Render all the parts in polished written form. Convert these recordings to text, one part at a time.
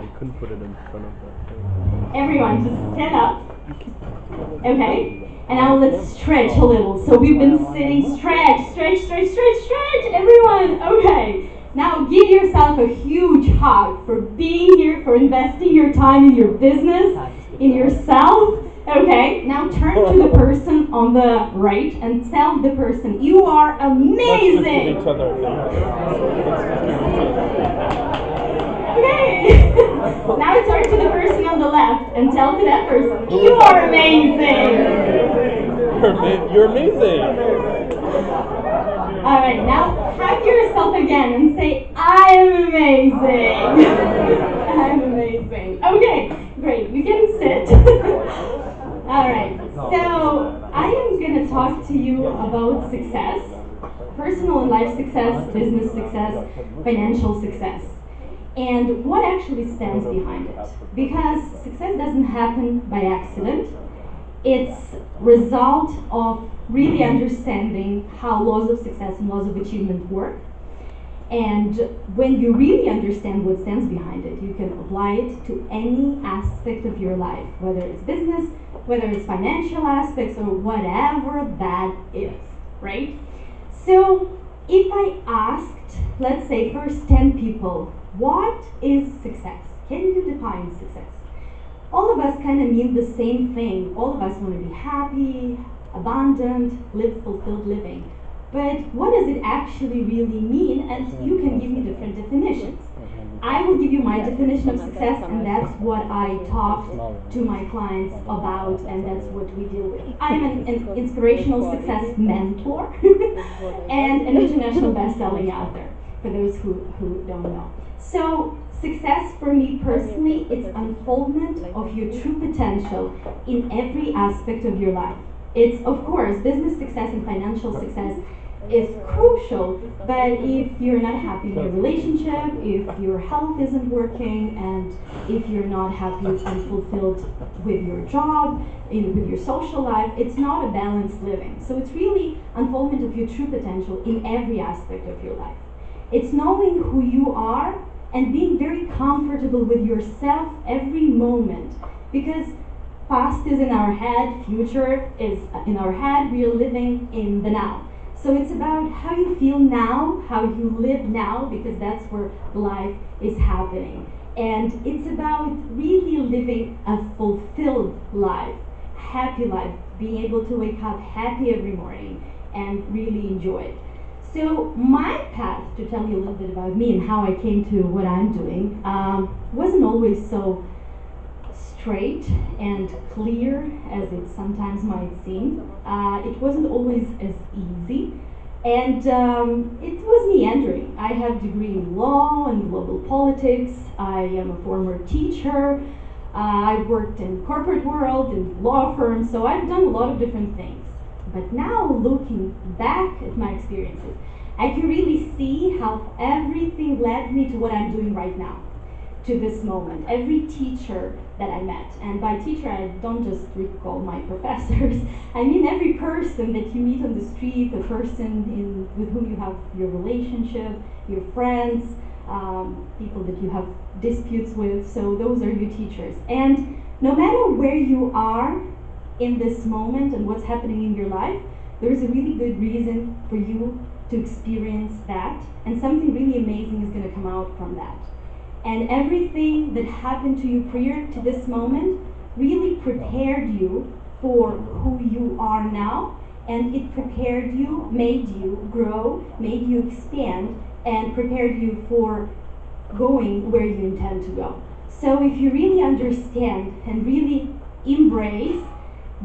I couldn't put it in front of that thing. Everyone, just stand up. Okay? And now let's stretch a little. So we've been sitting, stretch, stretch, stretch, stretch, stretch. Everyone, okay. Now give yourself a huge hug for being here, for investing your time in your business, in yourself. Okay, now turn to the person on the right and tell the person, you are amazing. Okay. Now turn to the person on the left and tell to that person, you are amazing. You're amazing. Alright, now hug yourself again and say, I am amazing. I'm amazing. Okay, great. You can sit. Alright, so I am going to talk to you about success. Personal and life success, business success, financial success. And what actually stands behind it. Because success doesn't happen by accident. It's result of really understanding how laws of success and laws of achievement work. And when you really understand what stands behind it, you can apply it to any aspect of your life, whether it's business, whether it's financial aspects, or whatever that is, right? So if I asked, let's say, first 10 people, what is success? Can you define success? All of us kind of mean the same thing. All of us want to be happy, abundant, live fulfilled living. But what does it actually really mean? And you can give me different definitions. I will give you my definition of success, and that's what I talk to my clients about, and that's what we deal with. I'm an inspirational success mentor and an international best-selling author, for those who don't know. So success for me personally, it's unfoldment of your true potential in every aspect of your life. It's, of course, business success and financial success is crucial, but if you're not happy in your relationship, if your health isn't working, and if you're not happy and fulfilled with your job, with your social life, it's not a balanced living. So it's really unfoldment of your true potential in every aspect of your life. It's knowing who you are and being very comfortable with yourself every moment, because past is in our head, future is in our head, we are living in the now. So it's about how you feel now, how you live now, because that's where life is happening. And it's about really living a fulfilled life, happy life, being able to wake up happy every morning and really enjoy it. So my path, to tell you a little bit about me and how I came to what I'm doing, wasn't always so straight and clear as it sometimes might seem. It wasn't always as easy, and it was meandering. I have a degree in law and global politics. I am a former teacher. I worked in corporate world, in law firms, so I've done a lot of different things. But now, looking back at my experiences, I can really see how everything led me to what I'm doing right now, to this moment. Every teacher that I met, and by teacher I don't just recall my professors, I mean every person that you meet on the street, the person with whom you have your relationship, your friends, people that you have disputes with, so those are your teachers. And no matter where you are in this moment and what's happening in your life, there is a really good reason for you to experience that, and something really amazing is going to come out from that. And everything that happened to you prior to this moment really prepared you for who you are now, and it prepared you, made you grow, made you expand, and prepared you for going where you intend to go. So if you really understand and really embrace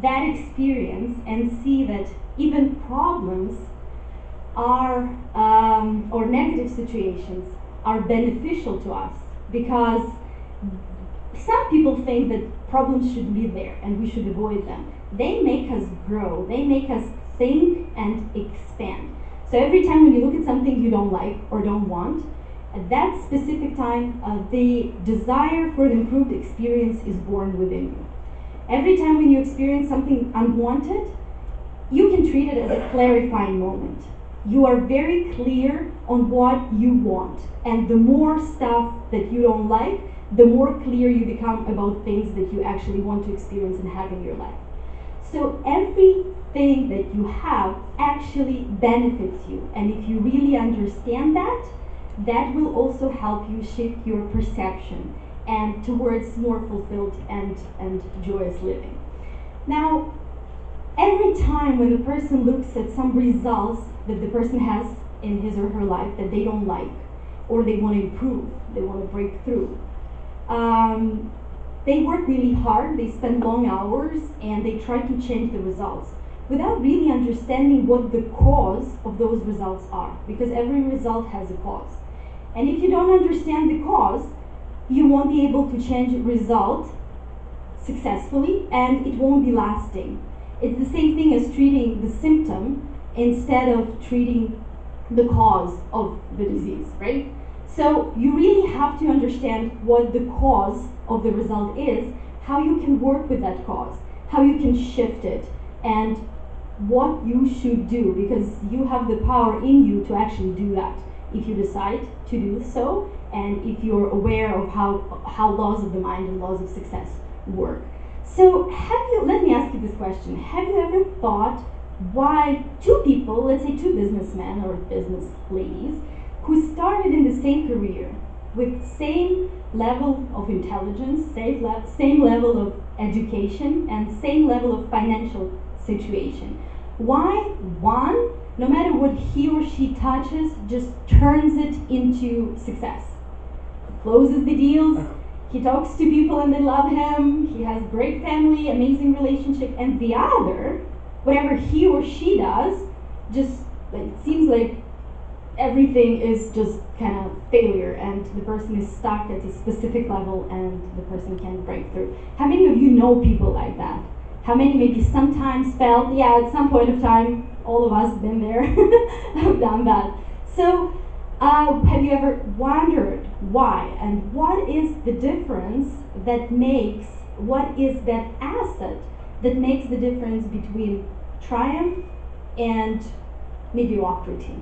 that experience and see that even problems are, or negative situations are beneficial to us, because some people think that problems should be there and we should avoid them. They make us grow, they make us think and expand. So every time when you look at something you don't like or don't want, at that specific time, the desire for an improved experience is born within you. Every time when you experience something unwanted, you can treat it as a clarifying moment. You are very clear on what you want, and the more stuff that you don't like, the more clear you become about things that you actually want to experience and have in your life. So everything that you have actually benefits you, and if you really understand that, that will also help you shift your perception and towards more fulfilled and joyous living. Now, every time when a person looks at some results that the person has in his or her life that they don't like, or they want to improve, they want to break through, they work really hard, they spend long hours, and they try to change the results without really understanding what the cause of those results are, because every result has a cause. And if you don't understand the cause, you won't be able to change the result successfully, and it won't be lasting. It's the same thing as treating the symptom instead of treating the cause of the disease, right? So you really have to understand what the cause of the result is, how you can work with that cause, how you can shift it, and what you should do, because you have the power in you to actually do that if you decide to do so, and if you're aware of how laws of the mind and laws of success work. So let me ask you this question. Have you ever thought why two people, let's say two businessmen or business ladies, who started in the same career with same level of intelligence, same level of education, and same level of financial situation, why one, no matter what he or she touches, just turns it into success? Closes the deals, he talks to people and they love him, he has great family, amazing relationship, and the other, whatever he or she does, just like seems like everything is just kind of failure, and the person is stuck at a specific level and the person can't break through. How many of you know people like that? How many maybe sometimes felt, yeah, at some point of time, all of us have been there, have done that. So have you ever wondered why, and what is the difference that makes, what is that asset that makes the difference between triumph and mediocrity?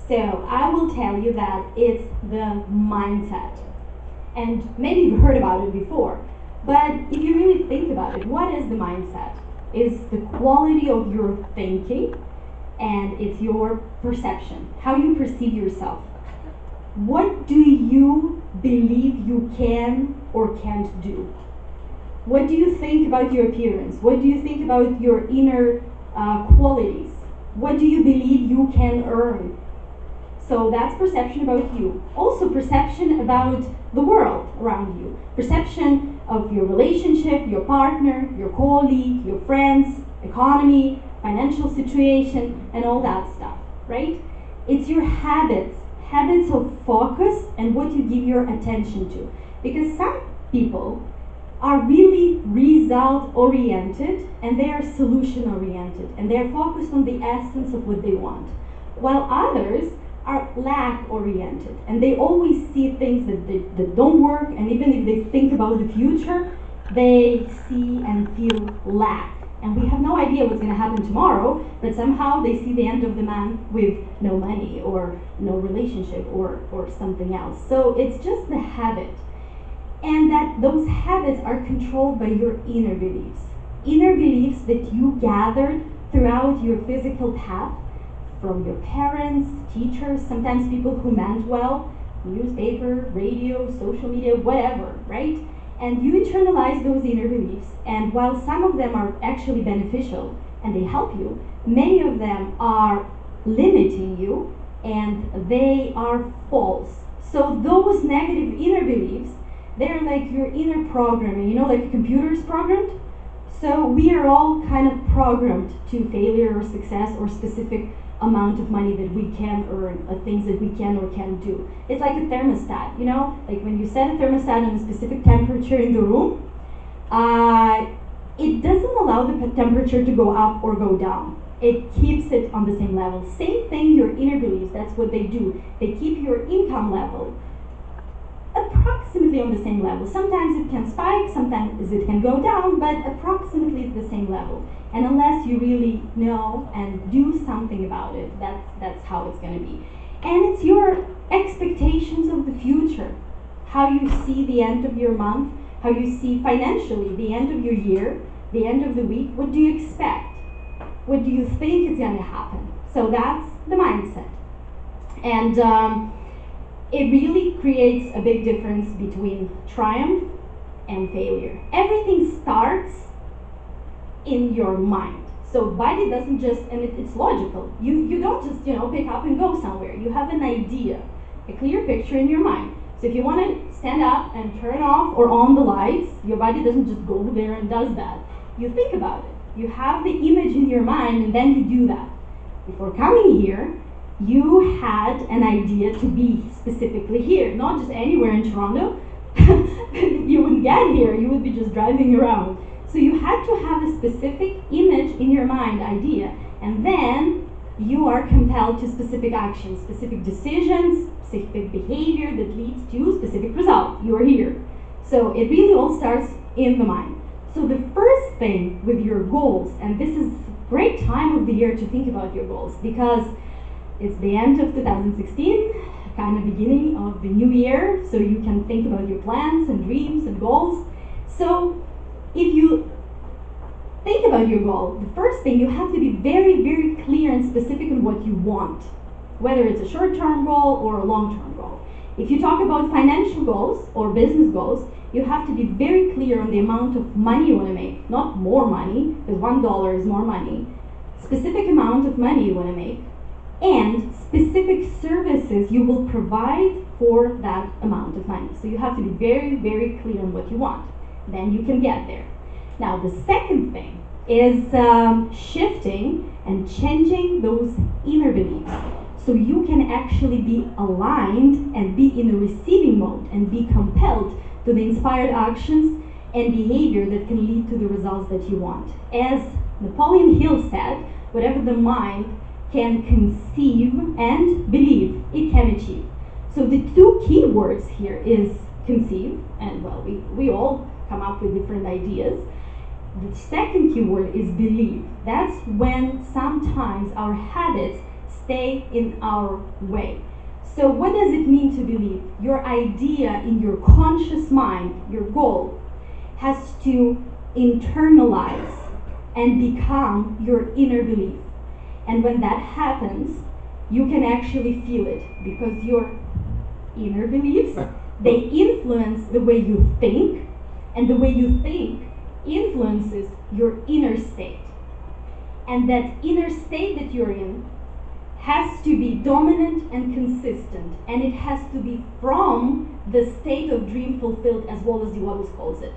So I will tell you that it's the mindset. And maybe you've heard about it before, but if you really think about it, what is the mindset? It's the quality of your thinking, and it's your perception, how you perceive yourself. What do you believe you can or can't do? What do you think about your appearance? What do you think about your inner qualities? What do you believe you can earn? So that's perception about you. Also perception about the world around you. Perception of your relationship, your partner, your colleague, your friends, economy, financial situation, and all that stuff, right? It's your habits of focus and what you give your attention to. Because some people are really result oriented and they are solution oriented and they are focused on the essence of what they want, while others are lack oriented and they always see things that don't work, and even if they think about the future, they see and feel lack. And we have no idea what's going to happen tomorrow, but somehow they see the end of the month with no money or no relationship or something else. So it's just the habit. And that those habits are controlled by your inner beliefs. Inner beliefs that you gathered throughout your physical path from your parents, teachers, sometimes people who meant well, newspaper, radio, social media, whatever, right? And you internalize those inner beliefs, and while some of them are actually beneficial and they help you, many of them are limiting you and they are false. So those negative inner beliefs, they're like your inner programming, like a computer is programmed. So we are all kind of programmed to failure or success or specific amount of money that we can earn, things that we can or can't do. It's like a thermostat, like when you set a thermostat on a specific temperature in the room, it doesn't allow the temperature to go up or go down. It keeps it on the same level. Same thing, your inner beliefs, that's what they do. They keep your income level approximately on the same level. Sometimes it can spike, sometimes it can go down, but approximately it's the same level. And unless you really know and do something about it, that's how it's going to be. And it's your expectations of the future. How do you see the end of your month? How do you see financially the end of your year, the end of the week? What do you expect? What do you think is going to happen? So that's the mindset. And it really creates a big difference between triumph and failure. Everything starts in your mind. So body doesn't just, and it's logical. You don't just, pick up and go somewhere. You have an idea, a clear picture in your mind. So if you want to stand up and turn off or on the lights, your body doesn't just go there and does that. You think about it. You have the image in your mind, and then you do that. Before coming here, you had an idea to be specifically here, not just anywhere in Toronto. You wouldn't get here, you would be just driving around. So you had to have a specific image in your mind, idea, and then you are compelled to specific actions, specific decisions, specific behavior that leads to specific result. You are here. So it really all starts in the mind. So the first thing with your goals, and this is a great time of the year to think about your goals, because it's the end of 2016, kind of beginning of the new year, so you can think about your plans and dreams and goals. So if you think about your goal, the first thing, you have to be very, very clear and specific on what you want, whether it's a short-term goal or a long-term goal. If you talk about financial goals or business goals, you have to be very clear on the amount of money you want to make, not more money, because $1 is more money, specific amount of money you want to make, and specific services you will provide for that amount of money. So you have to be very, very clear on what you want. Then you can get there. Now the second thing is shifting and changing those inner beliefs, so you can actually be aligned and be in a receiving mode and be compelled to the inspired actions and behavior that can lead to the results that you want. As Napoleon Hill said, whatever the mind can conceive and believe, it can achieve. So the two key words here is conceive, and well, we all come up with different ideas. The second key word is believe. That's when sometimes our habits stay in our way. So what does it mean to believe? Your idea in your conscious mind, your goal, has to internalize and become your inner belief. And when that happens, you can actually feel it, because your inner beliefs, they influence the way you think, and the way you think influences your inner state. And that inner state that you're in has to be dominant and consistent, and it has to be from the state of dream fulfilled, as well as the Wallace calls it,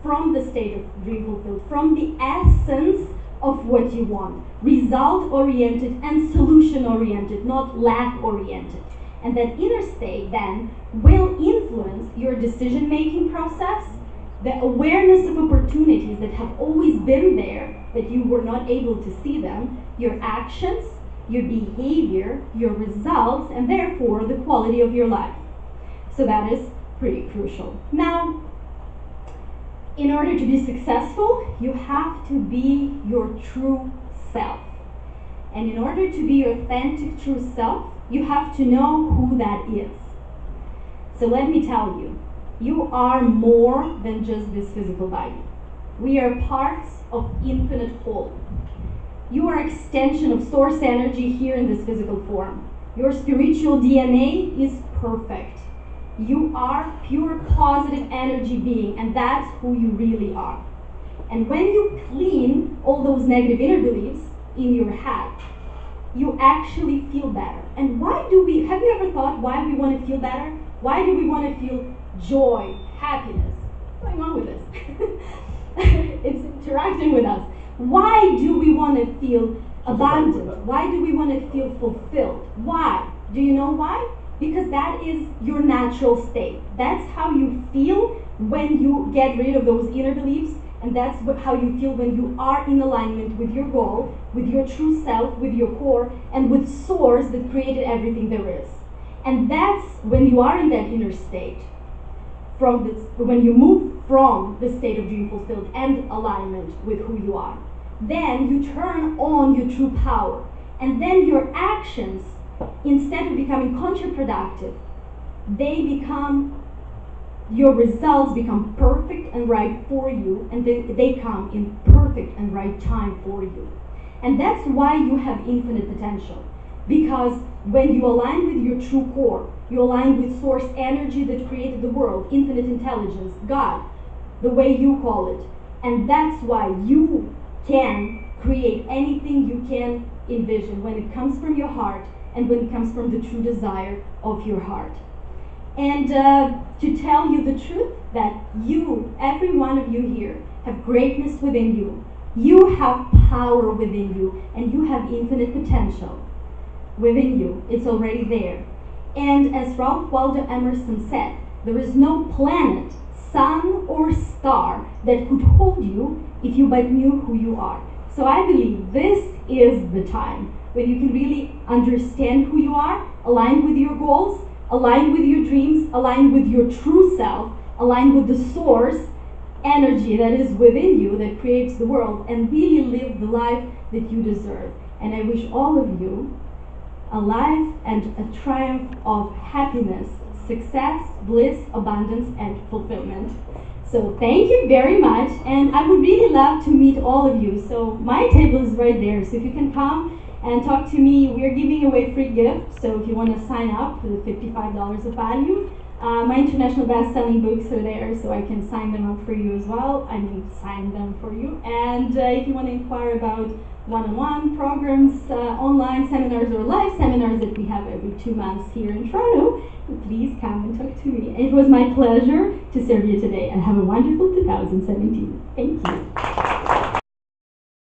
from the state of dream fulfilled, from the essence of what you want, result oriented and solution oriented, not lack oriented. And that inner state then will influence your decision making process, the awareness of opportunities that have always been there but you were not able to see them, your actions, your behavior, your results, and therefore the quality of your life. So that is pretty crucial. Now, in order to be successful, you have to be your true self. And in order to be your authentic true self, you have to know who that is. So let me tell you, you are more than just this physical body. We are parts of infinite whole. You are extension of source energy here in this physical form. Your spiritual DNA is perfect. You are pure positive energy being, and that's who you really are. And when you clean all those negative inner beliefs in your head, you actually feel better. And why do we, have you ever thought why we want to feel better? Why do we want to feel joy, happiness? What's going on with this? It's interacting with us. Why do we want to feel abundant? Why do we want to feel fulfilled? Why? Do you know why? Because that is your natural state. That's how you feel when you get rid of those inner beliefs, and that's how you feel when you are in alignment with your goal, with your true self, with your core, and with source that created everything there is. And that's when you are in that inner state, when you move from the state of dream fulfilled and alignment with who you are. Then you turn on your true power, and then your actions, instead of becoming counterproductive, they become your results become perfect and right for you, and they come in perfect and right time for you. And that's why you have infinite potential. Because when you align with your true core, you align with source energy that created the world, infinite intelligence, God, the way you call it. And that's why you can create anything you can envision when it comes from your heart and when it comes from the true desire of your heart. And to tell you the truth, that you, every one of you here, have greatness within you. You have power within you, and you have infinite potential within you. It's already there. And as Ralph Waldo Emerson said, there is no planet, sun, or star that could hold you if you but knew who you are. So I believe this is the time when you can really understand who you are, align with your goals, align with your dreams, align with your true self, align with the source energy that is within you that creates the world, and really live the life that you deserve. And I wish all of you a life and a triumph of happiness, success, bliss, abundance, and fulfillment. So thank you very much, and I would really love to meet all of you. So my table is right there, so if you can come and talk to me, we're giving away free gifts. So if you want to sign up for the $55 of value, my international best-selling books are there, so I can sign them up for you as well. I mean, sign them for you. And if you want to inquire about one-on-one programs, online seminars, or live seminars that we have every 2 months here in Toronto, please come and talk to me. It was my pleasure to serve you today, and have a wonderful 2017. Thank you.